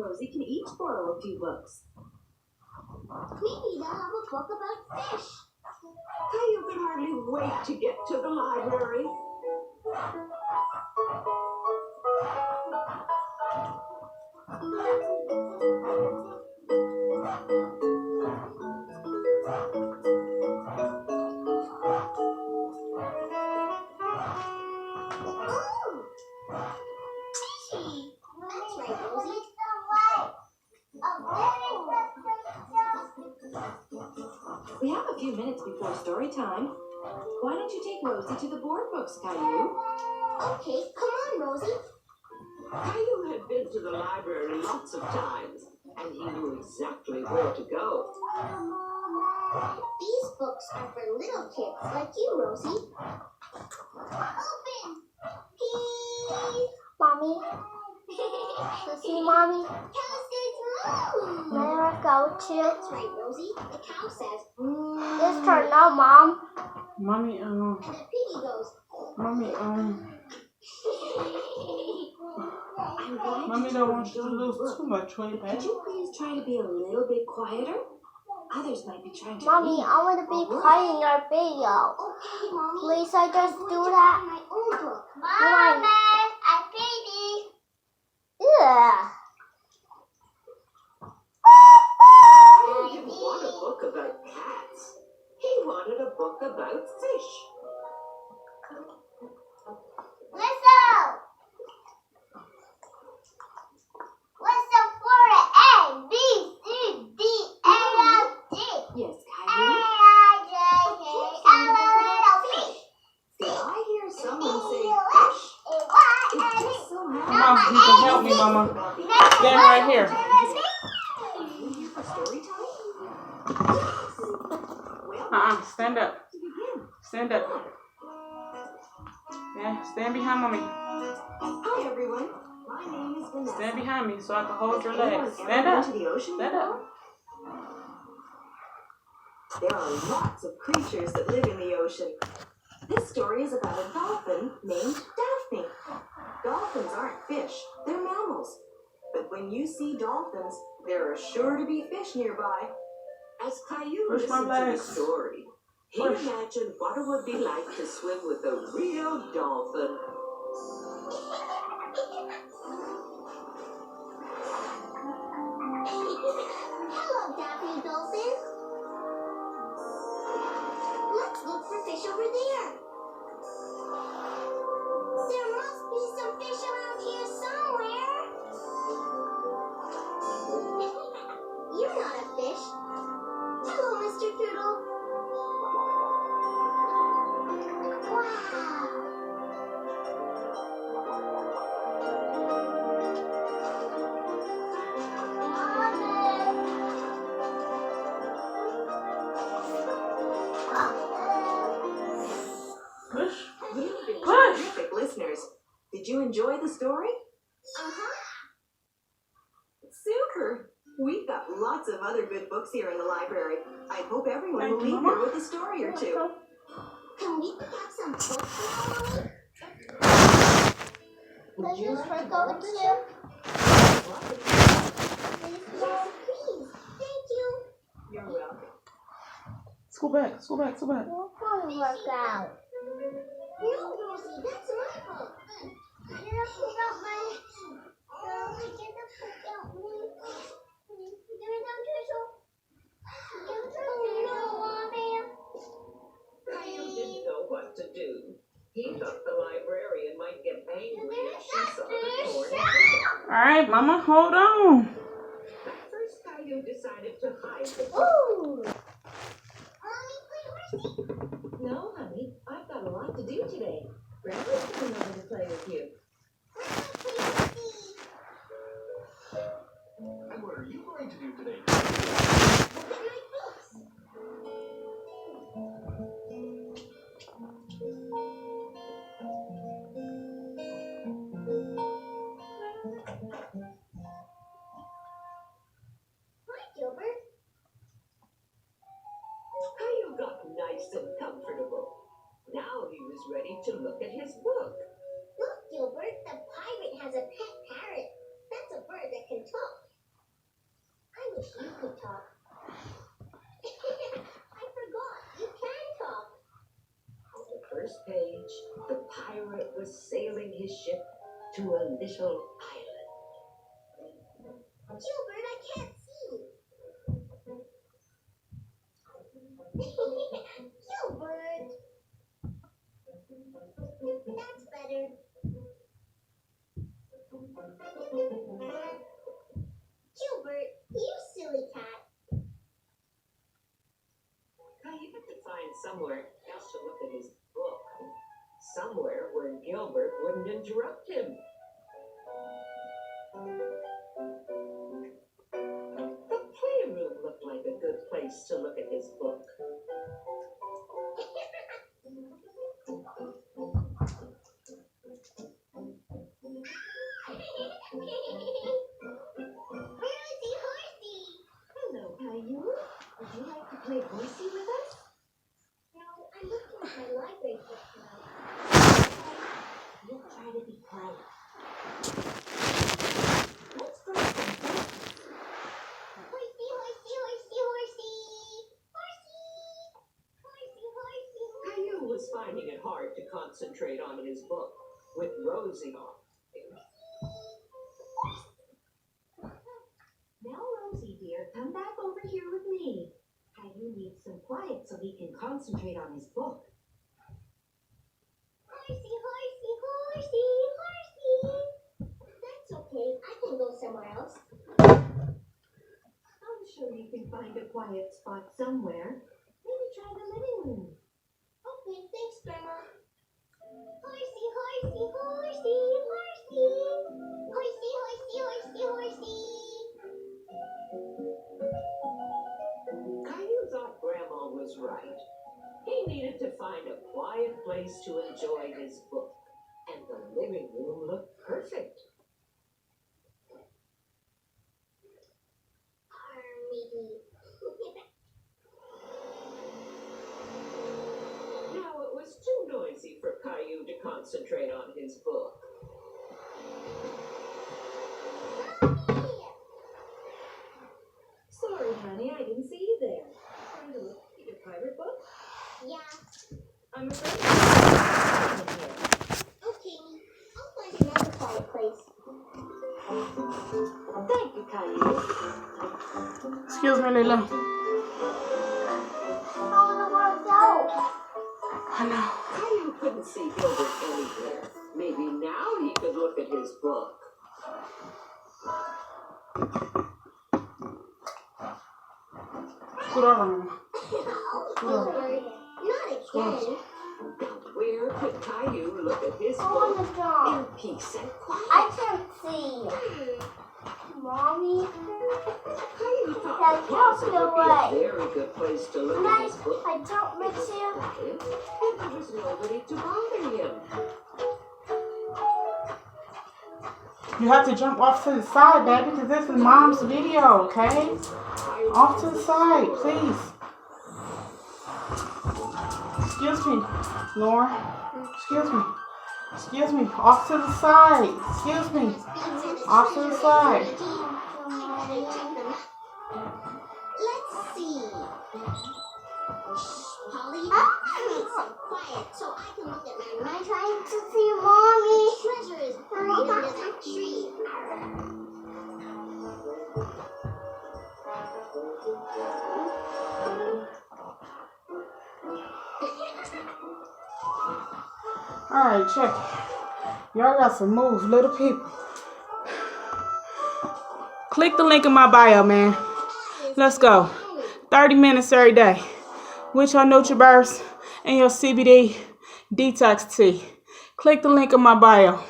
Rosie can each borrow a few books. Maybe they'll have a book about fish. Caillou can hardly wait to get to the library. That's right, Rosie. We have a few minutes before story time. Why don't you take Rosie to the board books, Caillou? Okay, come on, Rosie. Caillou had been to the library lots of times, and he knew exactly where to go. These books are for little kids like you, Rosie. Open! Please! Mommy? See, Mommy? Cow says moo! Where I go to? That's right, Rosie. The cow says moo. This turn now, Mom. Mommy, And the piggy goes Mommy, I'm glad Mommy don't want you to lose too much weight, Could you please try to be a little bit quieter? Others might be trying to Mommy, read. I want to be quiet in your video. okay, Mommy. Please, I just I'm do going to that. find my own book. Mommy, I'm baby. Yeah. He didn't want a book about cats. He wanted a book about fish. Whistle! Whistle for it. A, B, C, D, A, F, G. Yes, A, Caillou. I, J, K, L, M, N, O, P. Did I hear someone say fish? It just so Come on, happened. you can help me, Mama. Stand right here. Are you here for story time? Well, Stand up. to begin. Stand up. Yeah, stand behind Mommy. Hi, everyone. My name is Vanessa. Stand behind me so I can hold your Anyone legs. ever Stand been up. to the ocean Stand before? up. There are lots of creatures that live in the ocean. This story is about a dolphin named Daphne. Dolphins aren't fish, they're mammals. But when you see dolphins, there are sure to be fish nearby. As Caillou Push my listened to the legs. story, he Push. imagined what it would be like to swim with a real dolphin. Hello, Daphne Dolphin. Let's look for fish over there. There must be some fish around here somewhere. You're not a fish. Hello, Mr. Turtle. Wow. Push. You've been Push. terrific listeners. Did you enjoy the story? Uh-huh. Super! We've got lots of other good books here in the library. I hope everyone Thank will you, leave Mama. here with a story or two. Can we pick up some books now, Mommy? Would you Let's like just to go borrow to this you. one? Yes, please. Thank you. You're welcome. Let's go back. Let's go back. Let's go back. We'll probably work out. No, Rosie, that's my book. Get a book out my... Get the book out me. Give it down to Oh, no, Mommy. Caillou didn't know what to do. He thought the librarian might get angry if she saw the torn book. All right, Mama, hold on. At first, Caillou decided to hide the book. Ooh. Mommy, please. No, honey, I've got a lot to do today. Grandma's coming over to play with you. And what are you going to do today? Hi, Gilbert. Caillou got nice and comfortable. Now he was ready to look at his book. Look, Gilbert, the pirate has a pet parrot. That's a bird that can talk. to a little island. Gilbert, I can't see. Gilbert. That's better. Gilbert, you silly cat. Caillou had to find somewhere else to look at his book. Somewhere where Gilbert wouldn't interrupt him. The playroom looked like a good place to look at his book. Horsey, horsey. Hello, Caillou. Would you like to play horsey with us? No, I'm looking at my library book now. We'll try to be quiet. Let's go to some books. Horsey, horsey, horsey, horsey. Horsey. Horsey, horsey, horsey. Caillou was finding it hard to concentrate on his book with Rosie on. Now, Rosie dear, come back over here with me. Caillou needs some quiet so he can concentrate on his book. Horsey, horsey, horsey, horsey. That's okay. I can go somewhere else. I'm sure you can find a quiet spot somewhere. Maybe try the living room. Okay, thanks, Grandma. Horsey, horsey, horsey, horsey. Horsey, horsey, horsey, horsey. Caillou thought Grandma was right. He needed to find a quiet place to enjoy his book, and the living room looked perfect. Or maybe. Now it was too noisy for Caillou to concentrate on his book. Sorry, honey, I didn't see you there. Trying to look at your pirate book? Yeah. I'm afraid. Okay, I'll find another quiet place. Thank you, Caillou. Excuse me, Lila. How in the world go? I know. Caillou couldn't see Gilbert anywhere. Maybe now he could look at his book. Scoot over, Mama. Gilbert, not again. Now where could Caillou look at his Go on book the dog. in peace and quiet? I can't see. Mommy. Caillou thought Now the closet jump would be away. a very good place to look Can at his book. I jump with you? Quiet, and there was nobody to bother him. You have to jump off to the side, baby, because this is Mom's video, okay? Off to the side, please. Excuse me, Lauren. Excuse me. Excuse me. Off to the side. Excuse me. Off to the side. Let's see. Polly, I need some quiet so I can look at my I'm trying to see Mommy. treasure is buried under that tree. Alright, check it. Y'all got some moves, little people. Click the link in my bio, man. Let's go. 30 minutes every day with your NutriBurst and your CBD detox tea. Click the link in my bio.